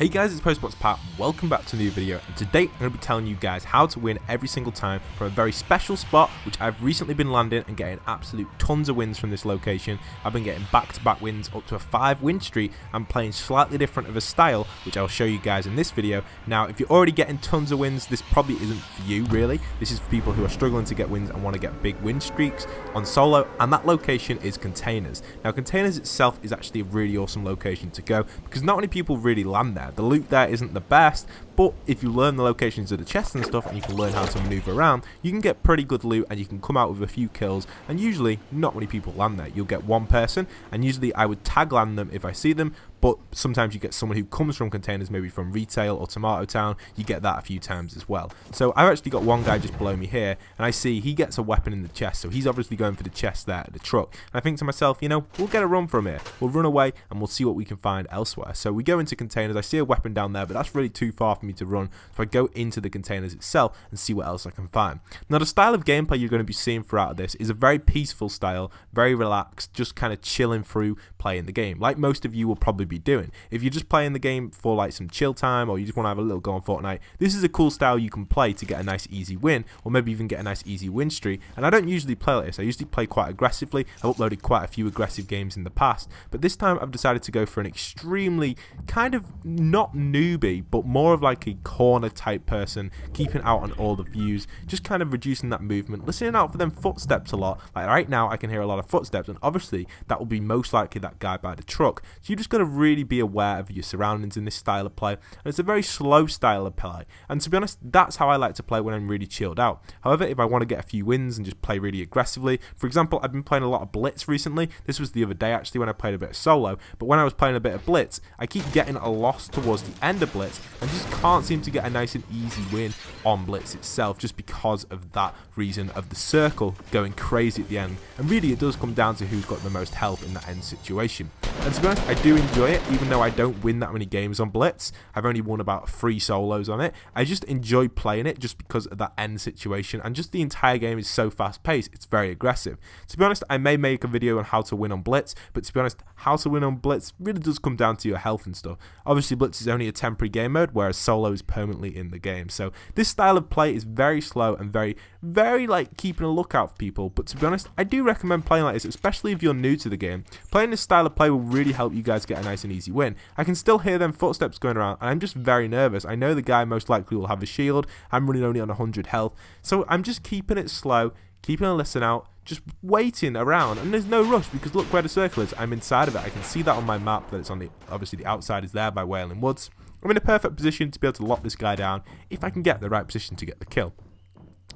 Hey guys, it's Postbox Pat, welcome back to a new video, and today I'm going to be telling you guys how to win every single time from a very special spot which I've recently been landing and getting absolute tons of wins from this location. I've been getting back-to-back wins up to a 5-win streak. I'm playing slightly different of a style which I'll show you guys in this video. Now if you're already getting tons of wins, this probably isn't for you really. This is for people who are struggling to get wins and want to get big win streaks on solo, and that location is Containers. Now Containers itself is actually a really awesome location to go because not many people really land there. The loot there isn't the best, but if you learn the locations of the chests and stuff and you can learn how to maneuver around, you can get pretty good loot and you can come out with a few kills, and usually not many people land there. You'll get one person, and usually I would tag land them if I see them, but sometimes you get someone who comes from Containers, maybe from Retail or Tomato Town. You get that a few times as well. So I've actually got one guy just below me here, and I see he gets a weapon in the chest, so he's obviously going for the chest there at the truck. And I think to myself, you know, we'll get a run from here. We'll run away and we'll see what we can find elsewhere. So we go into Containers. I see a weapon down there, but that's really too far for me to run. So I go into the Containers itself and see what else I can find. Now the style of gameplay you're going to be seeing throughout this is a very peaceful style, very relaxed, just kind of chilling through playing the game, like most of you will probably be doing. If you're just playing the game for like some chill time, or you just want to have a little go on Fortnite, this is a cool style you can play to get a nice easy win, or maybe even get a nice easy win streak. And I don't usually play like this. I usually play quite aggressively. I've uploaded quite a few aggressive games in the past, but this time I've decided to go for an extremely kind of not newbie, but more of like a corner type person, keeping out on all the views, just kind of reducing that movement, listening out for them footsteps a lot. Like right now I can hear a lot of footsteps, and obviously that will be most likely that guy by the truck. So you're just going to really be aware of your surroundings in this style of play, and it's a very slow style of play, and to be honest that's how I like to play when I'm really chilled out. However, if I want to get a few wins and just play really aggressively, for example, I've been playing a lot of Blitz recently. This was the other day actually when I played a bit of solo, but when I was playing a bit of Blitz I keep getting a loss towards the end of Blitz and just can't seem to get a nice and easy win on Blitz itself, just because of that reason of the circle going crazy at the end. And really it does come down to who's got the most health in that end situation. And to be honest, I do enjoy it, even though I don't win that many games on Blitz. I've only won about 3 solos on it. I just enjoy playing it just because of that end situation, and just the entire game is so fast paced, it's very aggressive. To be honest, I may make a video on how to win on Blitz, but to be honest, how to win on Blitz really does come down to your health and stuff. Obviously Blitz is only a temporary game mode, whereas solo is permanently in the game. So this style of play is very slow and very like keeping a lookout for people, but to be honest, I do recommend playing like this, especially if you're new to the game. Playing this style of play will really help you guys get a nice and easy win. I can still hear them footsteps going around, and I'm just very nervous. I know the guy most likely will have a shield. I'm running only on 100 health, so I'm just keeping it slow, keeping a listen out, just waiting around, and there's no rush because look where the circle is. I'm inside of it. I can see that on my map that it's on the, obviously the outside is there by Wailing Woods. I'm in a perfect position to be able to lock this guy down if I can get the right position to get the kill.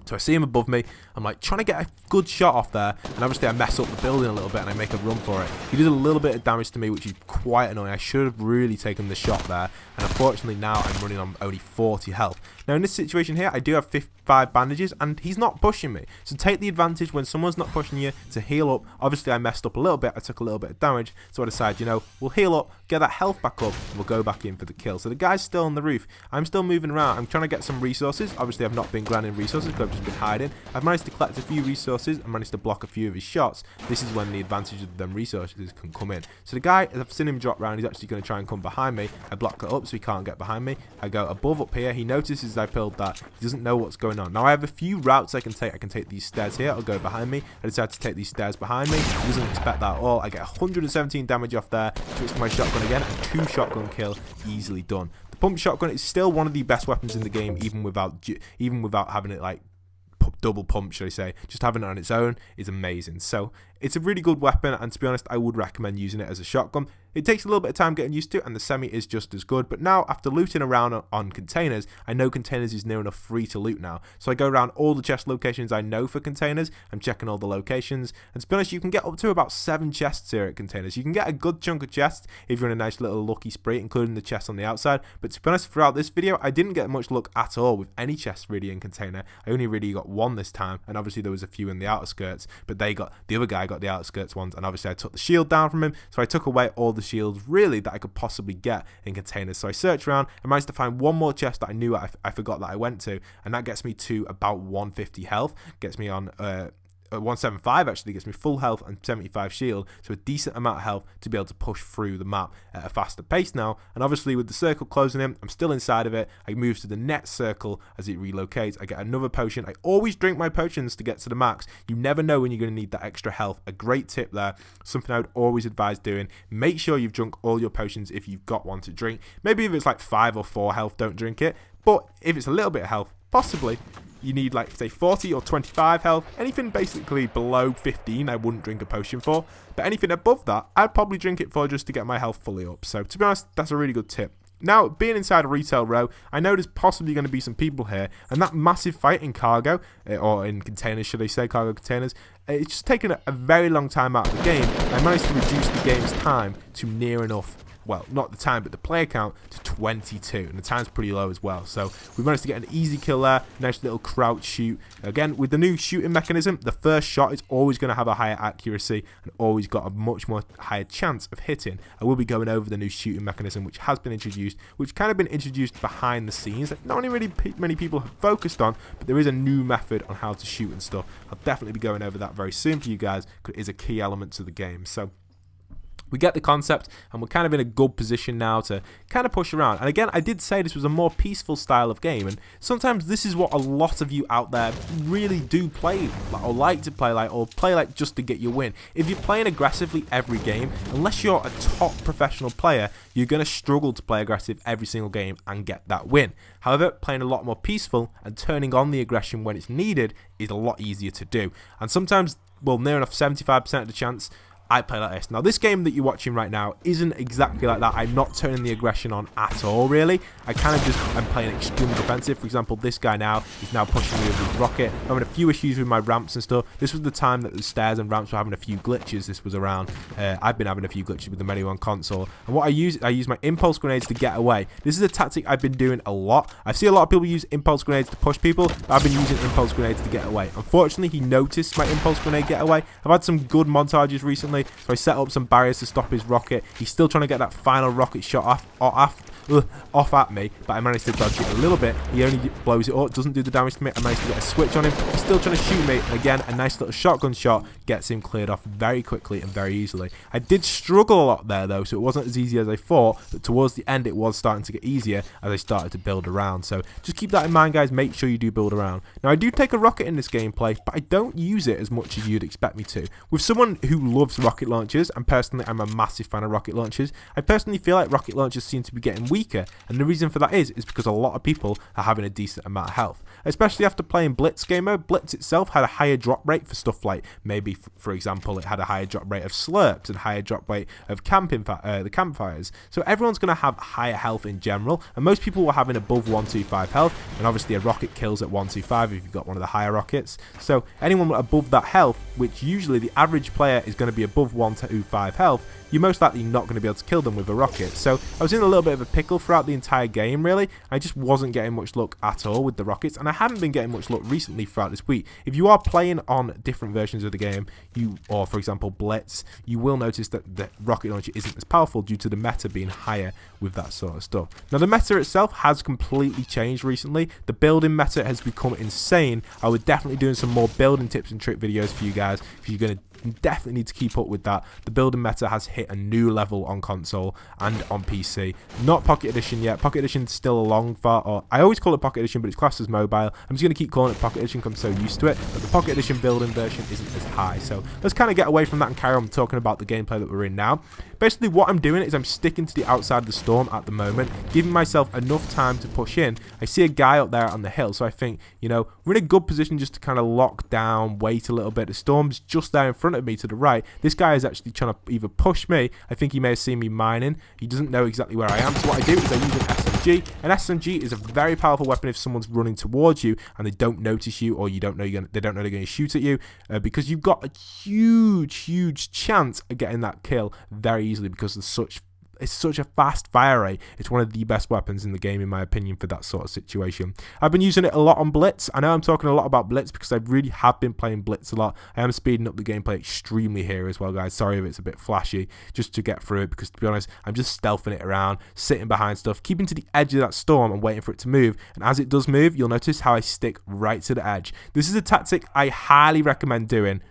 So I see him above me, I'm like trying to get a good shot off there, and obviously I mess up the building a little bit and I make a run for it. He did a little bit of damage to me, which is quite annoying. I should have really taken the shot there, and unfortunately now I'm running on only 40 health. Now in this situation here, I do have 5 bandages, and he's not pushing me. So take the advantage when someone's not pushing you to heal up. Obviously I messed up a little bit, I took a little bit of damage, so I decided, you know, we'll heal up, get that health back up, and we'll go back in for the kill. So the guy's still on the roof. I'm still moving around. I'm trying to get some resources. Obviously I've not been grinding resources because I've just been hiding. I've managed to collect a few resources and managed to block a few of his shots. This is when the advantage of them resources can come in. So the guy, as I've seen him drop round, he's actually going to try and come behind me. I block it up so he can't get behind me. I go above up here. He notices I peeled that. He doesn't know what's going on. Now I have a few routes I can take. I can take these stairs here. I'll go behind me. I decide to take these stairs behind me. He doesn't expect that at all. I get 117 damage off there. Switch to my shotgun again, and 2 shotgun kill easily done. The pump shotgun is still one of the best weapons in the game, even without having it like double pump, should I say. Just having it on its own is amazing. So it's a really good weapon, and to be honest I would recommend using it as a shotgun. It takes a little bit of time getting used to, and the semi is just as good. But now, after looting around on Containers, I know Containers is near enough free to loot now. So I go around all the chest locations I know for Containers. I'm checking all the locations. And to be honest, you can get up to about 7 chests here at Containers. You can get a good chunk of chests if you're in a nice little lucky spree, including the chests on the outside. But to be honest, throughout this video, I didn't get much luck at all with any chests really in Container. I only really got 1 this time, and obviously there was a few in the outer skirts, but the other guy got the outer skirts ones, and obviously I took the shield down from him, so I took away all the shields really that I could possibly get in Containers. So I searched around and managed to find 1 more chest that I knew I forgot that I went to, and that gets me to about 150 health, gets me on 175 actually gets me full health and 75 shield, so a decent amount of health to be able to push through the map at a faster pace now. And obviously with the circle closing in, I'm still inside of it. I move to the next circle as it relocates. I get another potion. I always drink my potions to get to the max. You never know when you're going to need that extra health. A great tip there, something I would always advise doing. Make sure you've drunk all your potions if you've got one to drink. Maybe if it's like 5 or 4 health, don't drink it. But if it's a little bit of health, possibly you need like say 40 or 25 health. Anything basically below 15 I wouldn't drink a potion for, but anything above that I'd probably drink it for just to get my health fully up. So to be honest, that's a really good tip. Now, being inside a retail row, I know there's possibly going to be some people here, and that massive fight in cargo, or in containers, should I say, cargo containers, it's just taken a very long time out of the game. I managed to reduce the game's time to near enough, well, not the time, but the player count to 22, and the time's pretty low as well. So we managed to get an easy kill there, nice little crouch shoot. Again, with the new shooting mechanism, the first shot is always going to have a higher accuracy and always got a much more higher chance of hitting. I will be going over the new shooting mechanism, which has been introduced, which kind of been introduced behind the scenes that not really many people have focused on, but there is a new method on how to shoot and stuff. I'll definitely be going over that very soon for you guys, because it is a key element to the game. So we get the concept, and we're kind of in a good position now to kind of push around. And again, I did say this was a more peaceful style of game, and sometimes this is what a lot of you out there really do play, or like to play like, or play like just to get your win. If you're playing aggressively every game, unless you're a top professional player, you're going to struggle to play aggressive every single game and get that win. However, playing a lot more peaceful and turning on the aggression when it's needed is a lot easier to do. And sometimes, well, near enough 75% of the chance, I play like this. Now, this game that you're watching right now isn't exactly like that. I'm not turning the aggression on at all, really. I kind of just, I'm playing extremely defensive. For example, this guy now is now pushing me with his rocket. I'm having a few issues with my ramps and stuff. This was the time that the stairs and ramps were having a few glitches. This was around, I've been having a few glitches with the Menu 1 console. And what I use my impulse grenades to get away. This is a tactic I've been doing a lot. I see a lot of people use impulse grenades to push people, but I've been using impulse grenades to get away. Unfortunately, he noticed my impulse grenade get away. I've had some good montages recently, so I set up some barriers to stop his rocket. He's still trying to get that final rocket shot off at me, but I managed to dodge it a little bit. He only blows it up, doesn't do the damage to me. I managed to get a switch on him. He's still trying to shoot me, and again, a nice little shotgun shot gets him cleared off very quickly and very easily. I did struggle a lot there though, so it wasn't as easy as I thought, but towards the end it was starting to get easier as I started to build around. So just keep that in mind, guys. Make sure you do build around. Now, I do take a rocket in this gameplay, but I don't use it as much as you'd expect me to. With someone who loves rocket launchers, and personally I'm a massive fan of rocket launchers, I personally feel like rocket launchers seem to be getting weaker, and the reason for that is because a lot of people are having a decent amount of health, especially after playing Blitz game mode. Blitz itself had a higher drop rate for stuff like, maybe for example, it had a higher drop rate of slurps and higher drop rate of the campfires, so everyone's going to have higher health in general, and most people were having above 125 health, and obviously a rocket kills at 125 if you've got one of the higher rockets. So anyone above that health, which usually the average player is going to be above 125 health, you're most likely not going to be able to kill them with a rocket. So I was in a little bit of a pickle throughout the entire game, really. I just wasn't getting much luck at all with the rockets, and I haven't been getting much luck recently throughout this week. If you are playing on different versions of the game, or for example Blitz, you will notice that the rocket launcher isn't as powerful due to the meta being higher with that sort of stuff. Now, the meta itself has completely changed recently. The building meta has become insane. I would definitely doing some more building tips and trick videos for you guys if you're going to definitely need to keep up with that. The building meta has hit a new level on console and on PC. Not Pocket Edition yet. Pocket Edition is still a long far, or I always call it Pocket Edition, but it's classed as mobile. I'm just going to keep calling it Pocket Edition because I'm so used to it, but the Pocket Edition building version isn't as high. So let's kind of get away from that and carry on talking about the gameplay that we're in now. Basically, what I'm doing is I'm sticking to the outside of the storm at the moment, giving myself enough time to push in. I see a guy up there on the hill, so I think, you know, we're in a good position just to kind of lock down, wait a little bit. The storm's just there in front of me to the right. This guy is actually trying to either push me. I think he may have seen me mining. He doesn't know exactly where I am, so what I do is I use an SMG. An SMG is a very powerful weapon if someone's running towards you and they don't notice you, or you don't know they don't know they're going to shoot at you, because you've got a huge chance of getting that kill very easily because there's such it's such a fast fire rate. It's one of the best weapons in the game, in my opinion, for that sort of situation. I've been using it a lot on Blitz. I know I'm talking a lot about Blitz because I really have been playing Blitz a lot. I am speeding up the gameplay extremely here as well, guys. Sorry if it's a bit flashy, just to get through it, because to be honest, I'm just stealthing it around, sitting behind stuff, keeping to the edge of that storm and waiting for it to move. And as it does move, you'll notice how I stick right to the edge. This is a tactic I highly recommend doing.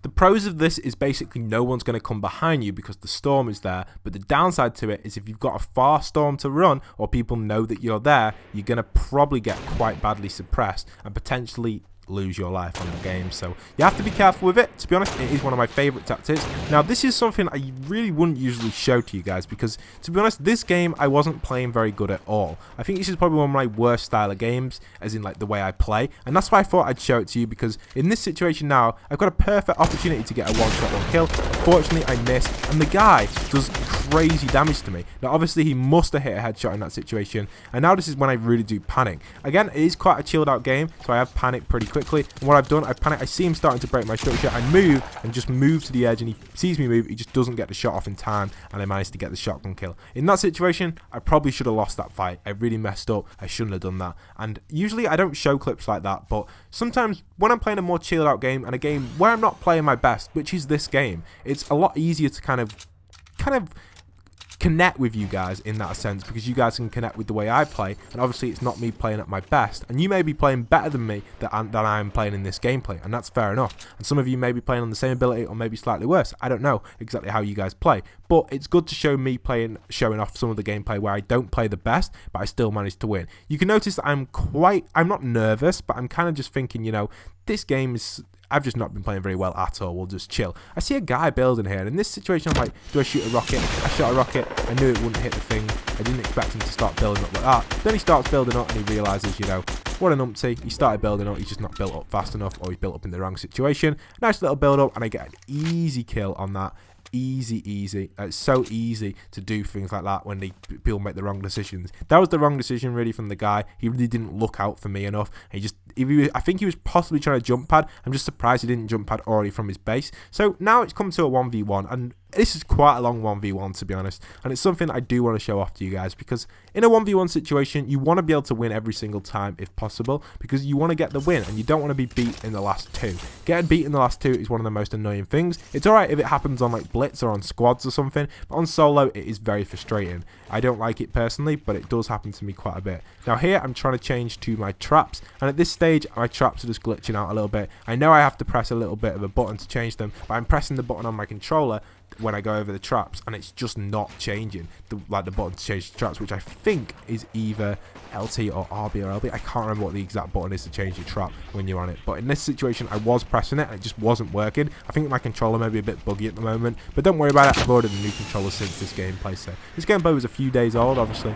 The pros of this is basically no one's going to come behind you because the storm is there, but the downside to it is if you've got a far storm to run or people know that you're there, you're going to probably get quite badly suppressed and potentially lose your life on the game. So you have to be careful with it. To be honest, it is one of my favorite tactics. Now, this is something I really wouldn't usually show to you guys because, to be honest, this game I wasn't playing very good at all. I think this is probably one of my worst style of games, as in like the way I play, and that's why I thought I'd show it to you, because in this situation now I've got a perfect opportunity to get a one-shot, one kill. Unfortunately, I missed, and the guy does crazy damage to me. Now, obviously, he must have hit a headshot in that situation, and now this is when I really do panic. Again, it is quite a chilled out game, so I have panicked pretty quickly. And what I've done, I've panicked. I see him starting to break my structure. I move and just move to the edge, and he sees me move. He just doesn't get the shot off in time, and I managed to get the shotgun kill. In that situation, I probably should have lost that fight. I really messed up. I shouldn't have done that. And usually I don't show clips like that, but sometimes when I'm playing a more chilled out game and a game where I'm not playing my best, which is this game, it's a lot easier to kind of connect with you guys in that sense, because you guys can connect with the way I play, and obviously it's not me playing at my best, and you may be playing better than me than I'm playing in this gameplay, and that's fair enough. And some of you may be playing on the same ability or maybe slightly worse. I don't know exactly how you guys play, but it's good to show me showing off some of the gameplay where I don't play the best, but I still manage to win. You can notice that I'm not nervous, but I'm kind of just thinking, you know, this game is, I've just not been playing very well at all. We'll just chill. I see a guy building here, and in this situation, I'm like, do I shoot a rocket? I shot a rocket. I knew it wouldn't hit the thing. I didn't expect him to start building up like that. Then he starts building up, and he realizes, you know, what an umpty. He started building up. He's just not built up fast enough, or he's built up in the wrong situation. Nice little build up, and I get an easy kill on that. Easy. It's so easy to do things like that when people make the wrong decisions. That was the wrong decision really from the guy. He really didn't look out for me enough. I think he was possibly trying to jump pad. I'm just surprised he didn't jump pad already from his base. So now it's come to a 1v1, and this is quite a long 1v1 to be honest, and it's something I do want to show off to you guys, because in a 1v1 situation you want to be able to win every single time if possible, because you want to get the win and you don't want to be beat in the last two. Getting beat in the last two is one of the most annoying things. It's alright if it happens on like Blitz or on squads or something, but on solo it is very frustrating. I don't like it personally, but it does happen to me quite a bit. Now here I'm trying to change to my traps, and at this stage my traps are just glitching out a little bit. I know I have to press a little bit of a button to change them, but I'm pressing the button on my controller when I go over the traps, and it's just not changing the button to change the traps, which I think is either LT or RB or LB. I can't remember what the exact button is to change your trap when you're on it, but in this situation I was pressing it and it just wasn't working. I think my controller may be a bit buggy at the moment, but don't worry about it. I've ordered a new controller since this gameplay, so this gameplay was a few days old, obviously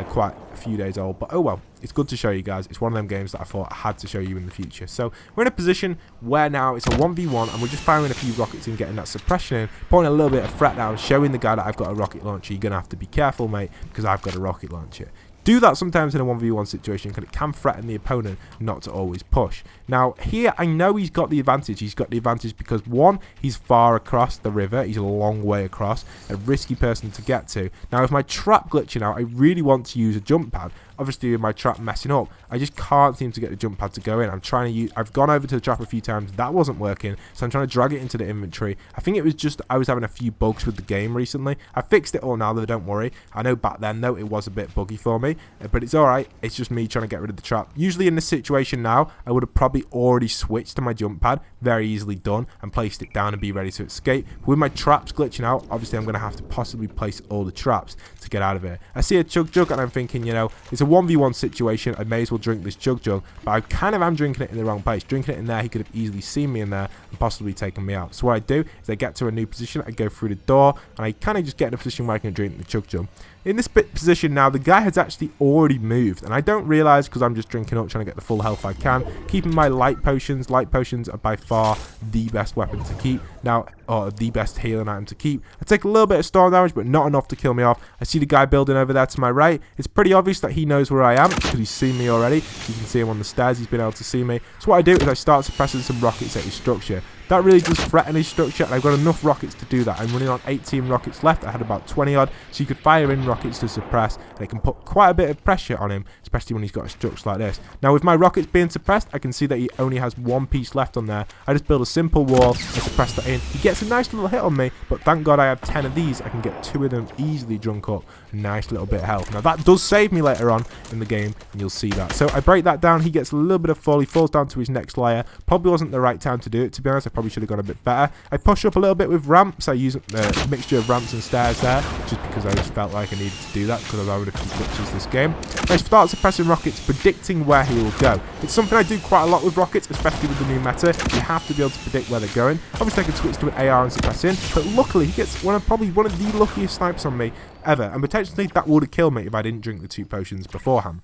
quite a few days old, but oh well. It's good to show you guys. It's one of them games that I thought I had to show you in the future. So we're in a position where now it's a 1v1 and we're just firing a few rockets and getting that suppression in, putting a little bit of threat down, showing the guy that I've got a rocket launcher. You're going to have to be careful, mate, because I've got a rocket launcher. Do that sometimes in a 1v1 situation, because it can threaten the opponent not to always push. Now here I know he's got the advantage. He's got the advantage because one, he's far across the river. He's a long way across, a risky person to get to. Now with my trap glitching out, I really want to use a jump pad. Obviously with my trap messing up, I just can't seem to get the jump pad to go in. I've gone over to the trap a few times, that wasn't working, so I'm trying to drag it into the inventory. I think it was just I was having a few bugs with the game recently. I fixed it all now though, don't worry. I know back then though it was a bit buggy for me, but it's alright. It's just me trying to get rid of the trap. Usually in this situation now, I would have probably already switched to my jump pad, very easily done, and placed it down and be ready to escape. With my traps glitching out, obviously I'm going to have to possibly place all the traps to get out of here. I see a chug and I'm thinking, you know, it's a 1v1 situation, I may as well drink this chug, but I kind of am drinking it in the wrong place. Drinking it in there, he could have easily seen me in there and possibly taken me out. So what I do is I get to a new position, I go through the door, and I kind of just get in a position where I can drink the chug. In this position now, the guy has actually already moved, and I don't realise because I'm just drinking up, trying to get the full health I can, keeping my light potions. Light potions are by far the best weapon to keep now, or the best healing item to keep. I take a little bit of storm damage, but not enough to kill me off. I see the guy building over there to my right. It's pretty obvious that he knows where I am because he's seen me already. You can see him on the stairs, he's been able to see me. So what I do is I start suppressing some rockets at his structure. That really does threaten his structure, and I've got enough rockets to do that. I'm running on 18 rockets left. I had about 20 odd, so you could fire in rockets to suppress, and it can put quite a bit of pressure on him, especially when he's got a structure like this. Now with my rockets being suppressed, I can see that he only has one piece left on there. I just build a simple wall and suppress that in. He gets a nice little hit on me, but thank God I have 10 of these. I can get 2 of them easily drunk up. A nice little bit of health. Now that does save me later on in the game, and you'll see that. So I break that down. He gets a little bit of fall. He falls down to his next layer. Probably wasn't the right time to do it, to be honest. I probably should have gone a bit better. I push up a little bit with ramps. I use a mixture of ramps and stairs there, just because I just felt like I needed to do that, because I would have glitches this game. I start suppressing rockets, predicting where he will go. It's something I do quite a lot with rockets, especially with the new meta. You have to be able to predict where they're going. Obviously I can switch to an AR and suppress in, but luckily he gets probably one of the luckiest snipes on me ever, and potentially that would have killed me if I didn't drink the 2 potions beforehand.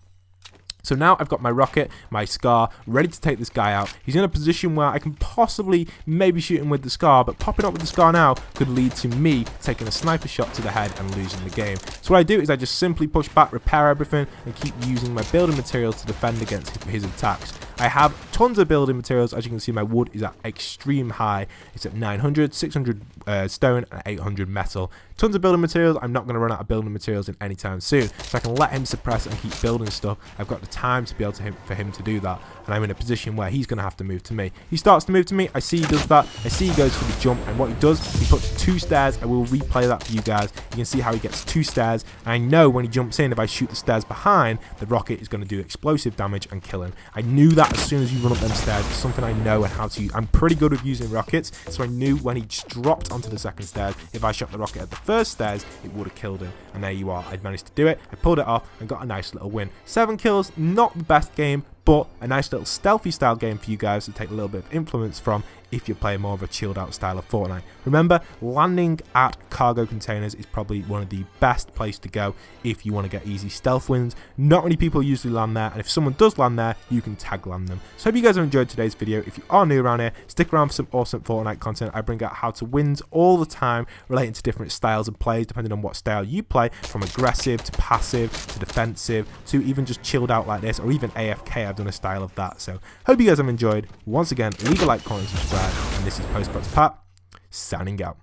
So now I've got my rocket, my Scar, ready to take this guy out. He's in a position where I can possibly maybe shoot him with the Scar, but popping up with the Scar now could lead to me taking a sniper shot to the head and losing the game. So what I do is I just simply push back, repair everything, and keep using my building materials to defend against his attacks. I have tons of building materials. As you can see, my wood is at extreme high. It's at 900, 600 stone, and 800 metal. Tons of building materials. I'm not going to run out of building materials in any time soon, so I can let him suppress and keep building stuff. I've got the time to be able to for him to do that, and I'm in a position where he's going to have to move to me. He starts to move to me. I see he does that. I see he goes for the jump, and what he does, he puts 2 stairs. I will replay that for you guys. You can see how he gets 2 stairs. And I know when he jumps in, if I shoot the stairs behind, the rocket is going to do explosive damage and kill him. I knew that as soon as you run up them stairs. It's something I know and how to use. I'm pretty good with using rockets, so I knew when he just dropped onto the second stairs, if I shot the rocket at the first stairs, it would have killed him. And there you are. I'd managed to do it. I pulled it off and got a nice little win. 7 kills, not the best game, but a nice little stealthy style game for you guys to take a little bit of influence from if you're playing more of a chilled out style of Fortnite. Remember, landing at cargo containers is probably one of the best places to go if you want to get easy stealth wins. Not many people usually land there, and if someone does land there, you can tag land them. So I hope you guys have enjoyed today's video. If you are new around here, stick around for some awesome Fortnite content. I bring out how to wins all the time, relating to different styles of plays depending on what style you play, from aggressive to passive to defensive to even just chilled out like this, or even AFK. I've done a style of that. So hope you guys have enjoyed. Once again, leave a like, comment, and subscribe. And this is Postbox Pat, signing out.